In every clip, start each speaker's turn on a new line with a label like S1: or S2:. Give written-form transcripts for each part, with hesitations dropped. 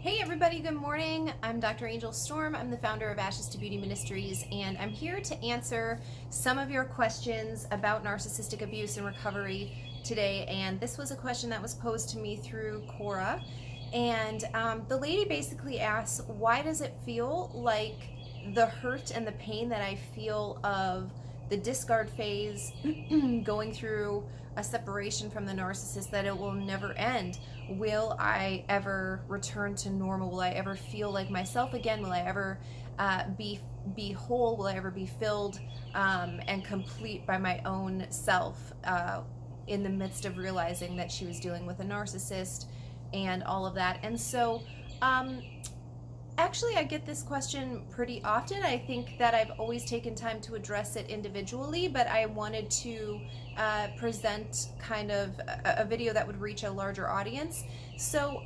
S1: Hey everybody, good morning. I'm Dr. Angel Storm. I'm the founder of Ashes to Beauty Ministries, and I'm here to answer some of your questions about narcissistic abuse and recovery today. And this was a question that was posed to me through Quora. And the lady basically asks, why does it feel like the hurt and the pain that I feel of the discard phase, going through a separation from the narcissist, that it will never end? Will I ever return to normal? Will I ever feel like myself again? Will I ever be whole? Will I ever be filled and complete by my own self in the midst of realizing that she was dealing with a narcissist and all of that? And so actually, I get this question pretty often. I think that I've always taken time to address it individually, but I wanted to present kind of a video that would reach a larger audience. So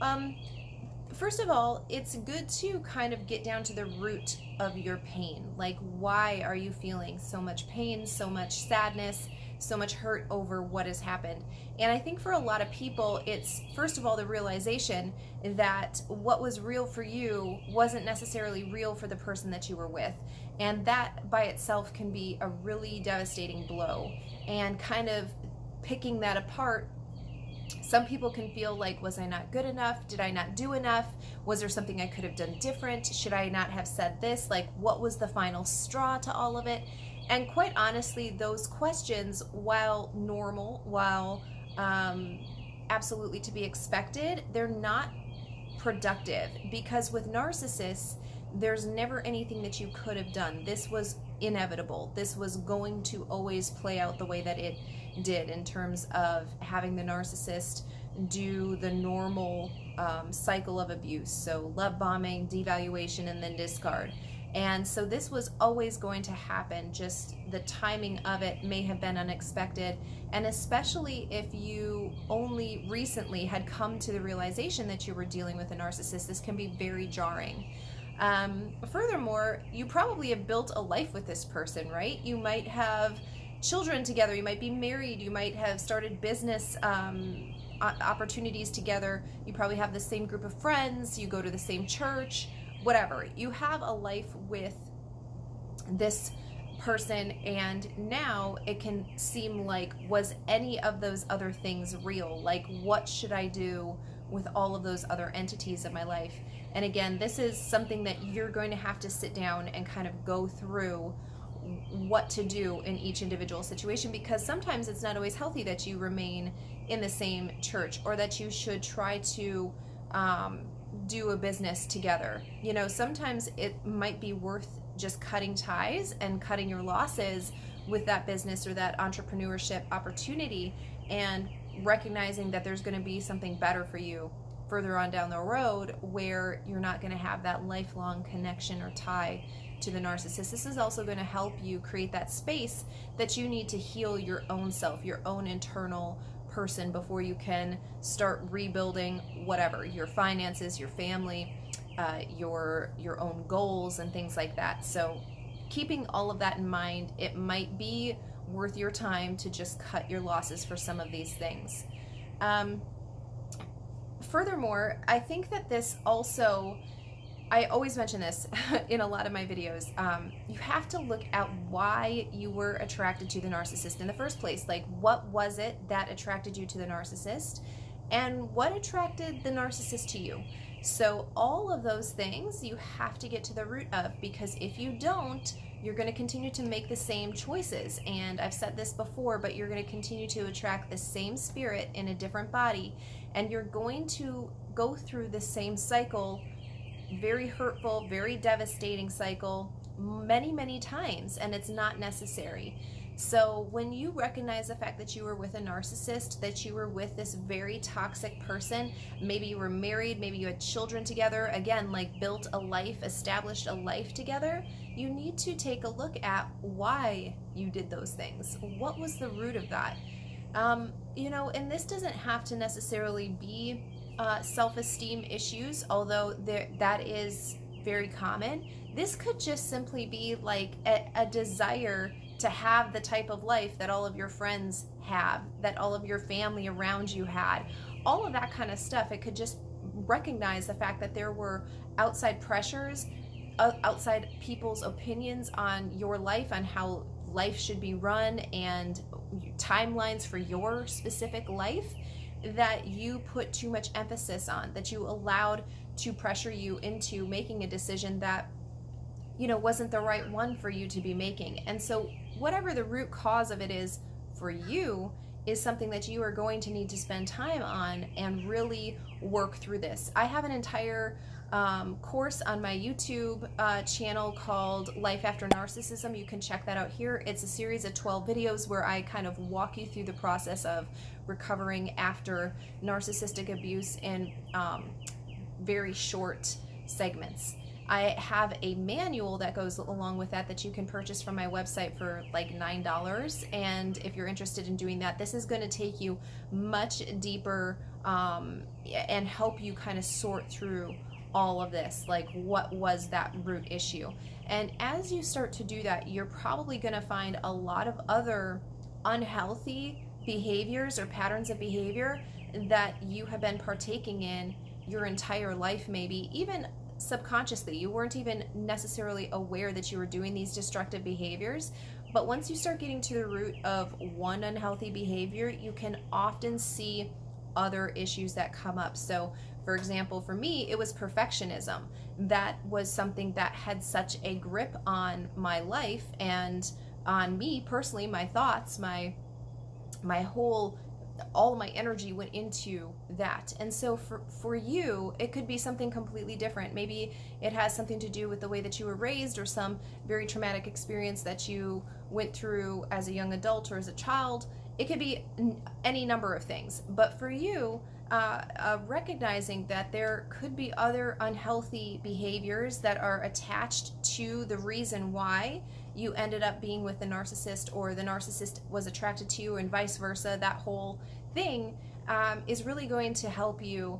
S1: first of all, it's good to kind of get down to the root of your pain. Like, why are you feeling so much pain, so much sadness, so much hurt over what has happened? And I think for a lot of people, it's first of all the realization that what was real for you wasn't necessarily real for the person that you were with. And that by itself can be a really devastating blow. And kind of picking that apart, some people can feel like, was I not good enough? Did I not do enough? Was there something I could have done different? Should I not have said this? Like, what was the final straw to all of it? And quite honestly, those questions, while normal, while absolutely to be expected, they're not productive, because with narcissists, there's never anything that you could have done. This was inevitable. This was going to always play out the way that it did, in terms of having the narcissist do the normal cycle of abuse. So love bombing, devaluation, and then discard. And so this was always going to happen, just the timing of it may have been unexpected. And especially if you only recently had come to the realization that you were dealing with a narcissist, this can be very jarring. Furthermore, you probably have built a life with this person, right? You might have children together, you might be married, you might have started business opportunities together, you probably have the same group of friends, you go to the same church, whatever. You have a life with this person, and now it can seem like, was any of those other things real? Like, what should I do with all of those other entities in my life? And again, this is something that you're going to have to sit down and kind of go through what to do in each individual situation, because sometimes it's not always healthy that you remain in the same church, or that you should try to do a business together. You know, sometimes it might be worth just cutting ties and cutting your losses with that business or that entrepreneurship opportunity, and recognizing that there's going to be something better for you further on down the road, where you're not going to have that lifelong connection or tie to the narcissist. This is also going to help you create that space that you need to heal your own self, your own internal person, before you can start rebuilding whatever, your finances, your family, your own goals and things like that. So keeping all of that in mind, it might be worth your time to just cut your losses for some of these things. Furthermore, I think that this also, I always mention this in a lot of my videos, you have to look at why you were attracted to the narcissist in the first place. Like, what was it that attracted you to the narcissist, and what attracted the narcissist to you? So all of those things you have to get to the root of, because if you don't, you're going to continue to make the same choices. And I've said this before, but you're going to continue to attract the same spirit in a different body, and you're going to go through the same cycle, very hurtful, very devastating cycle, many, many times, and it's not necessary. So when you recognize the fact that you were with a narcissist, that you were with this very toxic person, maybe you were married, maybe you had children together, again, like built a life, established a life together, you need to take a look at why you did those things. What was the root of that? You know, and this doesn't have to necessarily be self-esteem issues, although that is very common. This could just simply be like a desire to have the type of life that all of your friends have, that all of your family around you had, all of that kind of stuff. It could just recognize the fact that there were outside pressures, outside people's opinions on your life, on how life should be run, and timelines for your specific life that you put too much emphasis on, that you allowed to pressure you into making a decision that, you know, wasn't the right one for you to be making. And so whatever the root cause of it is for you is something that you are going to need to spend time on and really work through this. I have an entire course on my YouTube channel called Life After Narcissism. You can check that out here. It's a series of 12 videos where I kind of walk you through the process of recovering after narcissistic abuse in very short segments. I have a manual that goes along with that that you can purchase from my website for like $9. And if you're interested in doing that, this is going to take you much deeper and help you kind of sort through all of this, like what was that root issue. And as you start to do that, you're probably going to find a lot of other unhealthy behaviors or patterns of behavior that you have been partaking in your entire life, maybe even subconsciously. You weren't even necessarily aware that you were doing these destructive behaviors. But once you start getting to the root of one unhealthy behavior, you can often see other issues that come up. So for example, for me, it was perfectionism. That was something that had such a grip on my life and on me personally, my thoughts, my whole, all my energy went into that. And so for you, it could be something completely different. Maybe it has something to do with the way that you were raised, or some very traumatic experience that you went through as a young adult or as a child. It could be any number of things. But for you, recognizing that there could be other unhealthy behaviors that are attached to the reason why you ended up being with the narcissist, or the narcissist was attracted to you, and vice versa, that whole thing is really going to help you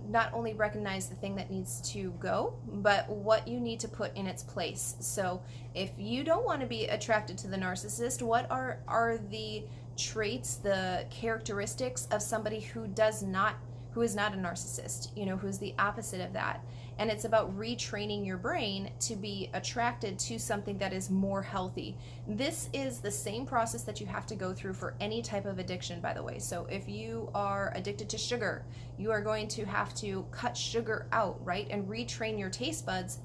S1: not only recognize the thing that needs to go, but what you need to put in its place. So if you don't want to be attracted to the narcissist, what are the traits, the characteristics of somebody who is not a narcissist, you know, who's the opposite of that? And it's about retraining your brain to be attracted to something that is more healthy. This is the same process that you have to go through for any type of addiction, by the way. So if you are addicted to sugar, you are going to have to cut sugar out, right? And retrain your taste buds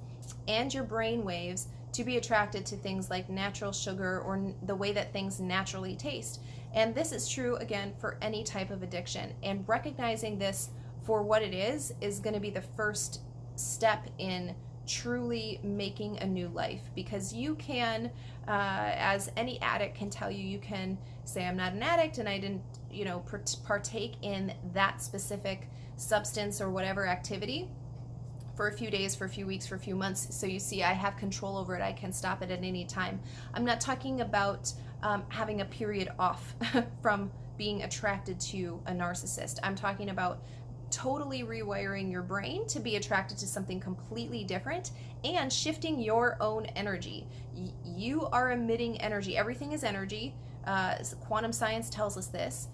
S1: and your brain waves to be attracted to things like natural sugar, or the way that things naturally taste. And this is true, again, for any type of addiction. And recognizing this for what it is going to be the first step in truly making a new life. Because you can, as any addict can tell you, you can say, I'm not an addict and I didn't, you know, partake in that specific substance or whatever activity for a few days, for a few weeks, for a few months. So you see, I have control over it. I can stop it at any time. I'm not talking about having a period off from being attracted to a narcissist. I'm talking about totally rewiring your brain to be attracted to something completely different and shifting your own energy. You are emitting energy. Everything is energy. Quantum science tells us this.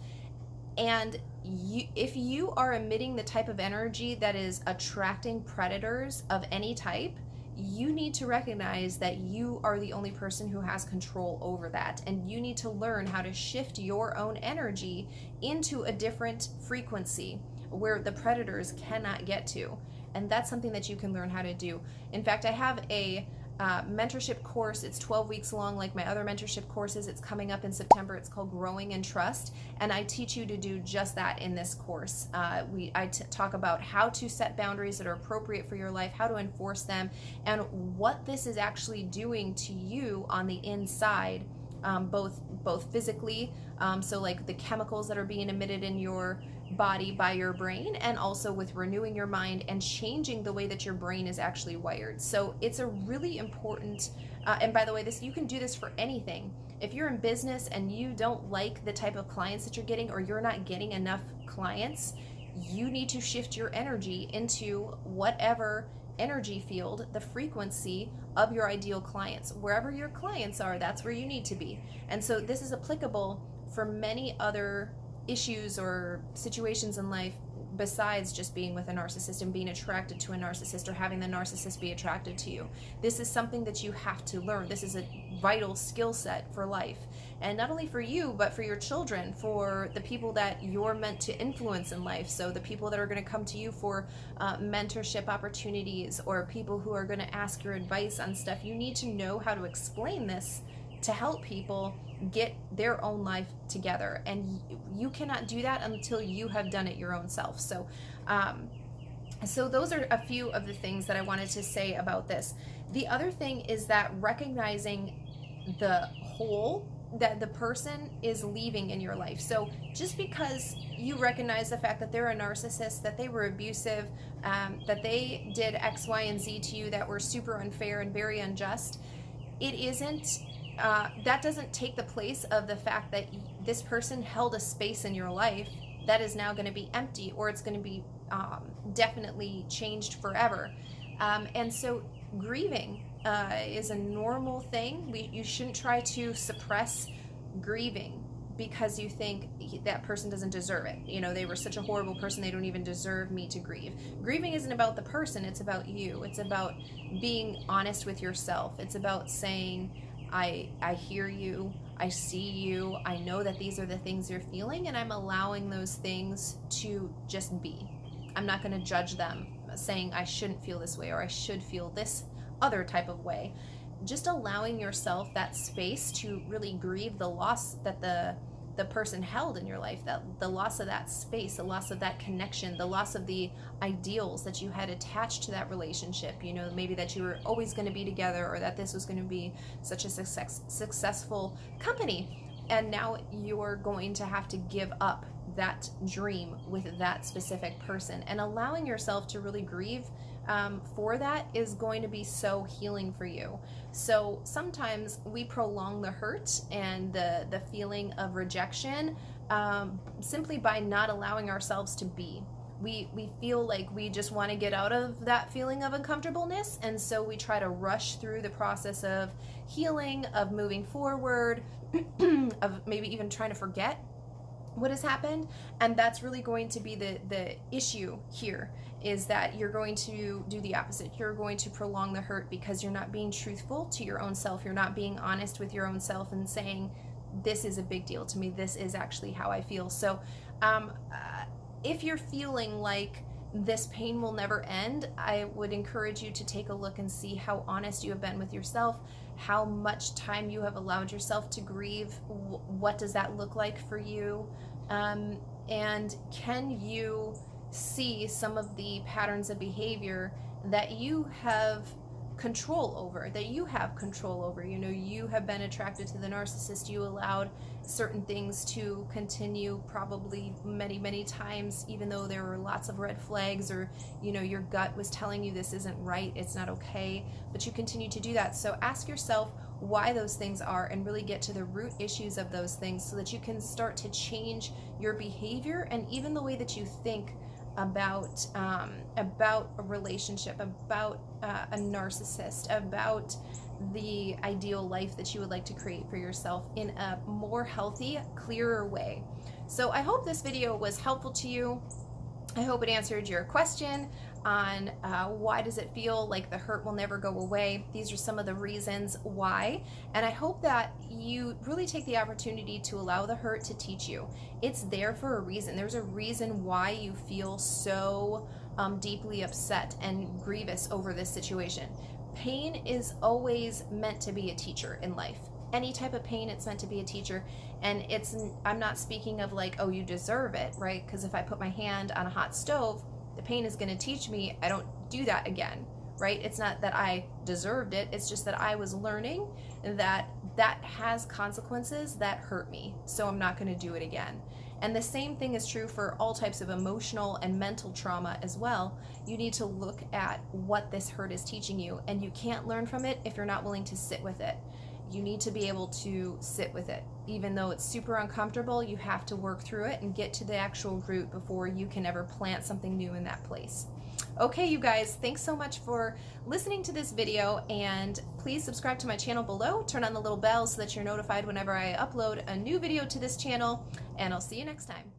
S1: And if you are emitting the type of energy that is attracting predators of any type, you need to recognize that you are the only person who has control over that. And you need to learn how to shift your own energy into a different frequency where the predators cannot get to. And that's something that you can learn how to do. In fact, I have a mentorship course. It's 12 weeks long, like my other mentorship courses. It's coming up in September. It's called Growing in Trust, and I teach you to do just that in this course. I talk about how to set boundaries that are appropriate for your life, how to enforce them, and what this is actually doing to you on the inside, both physically, so like the chemicals that are being emitted in your body by your brain, and also with renewing your mind and changing the way that your brain is actually wired. So it's a really important, and by the way, you can do this for anything. If you're in business and you don't like the type of clients that you're getting, or you're not getting enough clients, you need to shift your energy into whatever energy field, the frequency of your ideal clients. Wherever your clients are, that's where you need to be. And so this is applicable for many other issues or situations in life besides just being with a narcissist and being attracted to a narcissist or having the narcissist be attracted to you. This is something that you have to learn. This is a vital skill set for life. And not only for you, but for your children, for the people that you're meant to influence in life. So the people that are going to come to you for mentorship opportunities, or people who are going to ask your advice on stuff. You need to know how to explain this to help people get their own life together. And you cannot do that until you have done it your own self. So, so those are a few of the things that I wanted to say about this. The other thing is that recognizing the hole that the person is leaving in your life. So just because you recognize the fact that they're a narcissist, that they were abusive, that they did X, Y, and Z to you that were super unfair and very unjust, it isn't, that doesn't take the place of the fact that this person held a space in your life that is now going to be empty, or it's going to be definitely changed forever. And so grieving is a normal thing. You shouldn't try to suppress grieving because you think that person doesn't deserve it. You know, they were such a horrible person, they don't even deserve me to grieve. Grieving isn't about the person, it's about you. It's about being honest with yourself. It's about saying, I hear you, I see you, I know that these are the things you're feeling, and I'm allowing those things to just be. I'm not going to judge them, saying I shouldn't feel this way or I should feel this other type of way. Just allowing yourself that space to really grieve the loss that the person held in your life, that the loss of that space, the loss of that connection, the loss of the ideals that you had attached to that relationship. You know, maybe that you were always going to be together, or that this was going to be such a successful company, and now you're going to have to give up that dream with that specific person. And allowing yourself to really grieve for that is going to be so healing for you. So sometimes we prolong the hurt and the feeling of rejection simply by not allowing ourselves to be. We feel like we just want to get out of that feeling of uncomfortableness, and so we try to rush through the process of healing, of moving forward, of maybe even trying to forget what has happened. And that's really going to be the issue here, is that you're going to do the opposite. You're going to prolong the hurt because you're not being truthful to your own self. You're not being honest with your own self and saying, this is a big deal to me, this is actually how I feel. So if you're feeling like this pain will never end, I would encourage you to take a look and see how honest you have been with yourself, how much time you have allowed yourself to grieve. What does that look like for you? And can you see some of the patterns of behavior that you have control over, You know, you have been attracted to the narcissist. You allowed certain things to continue probably many, many times, even though there were lots of red flags, or, you know, your gut was telling you this isn't right, it's not okay, but you continue to do that. So ask yourself why those things are, and really get to the root issues of those things, so that you can start to change your behavior and even the way that you think about a relationship, about a narcissist, about the ideal life that you would like to create for yourself in a more healthy, clearer way. So I hope this video was helpful to you. I hope it answered your question on why does it feel like the hurt will never go away. These are some of the reasons why, and I hope that you really take the opportunity to allow the hurt to teach you. It's there for a reason. There's a reason why you feel so deeply upset and grievous over this situation. Pain is always meant to be a teacher in life. Any type of pain, it's meant to be a teacher. And I'm not speaking of like, oh, you deserve it, right? Because if I put my hand on a hot stove, the pain is going to teach me I don't do that again, right? It's not that I deserved it, it's just that I was learning that that has consequences that hurt me, so I'm not going to do it again. And the same thing is true for all types of emotional and mental trauma as well. You need to look at what this hurt is teaching you, and you can't learn from it if you're not willing to sit with it. You need to be able to sit with it. Even though it's super uncomfortable, you have to work through it and get to the actual root before you can ever plant something new in that place. Okay, you guys, thanks so much for listening to this video, and please subscribe to my channel below. Turn on the little bell so that you're notified whenever I upload a new video to this channel, and I'll see you next time.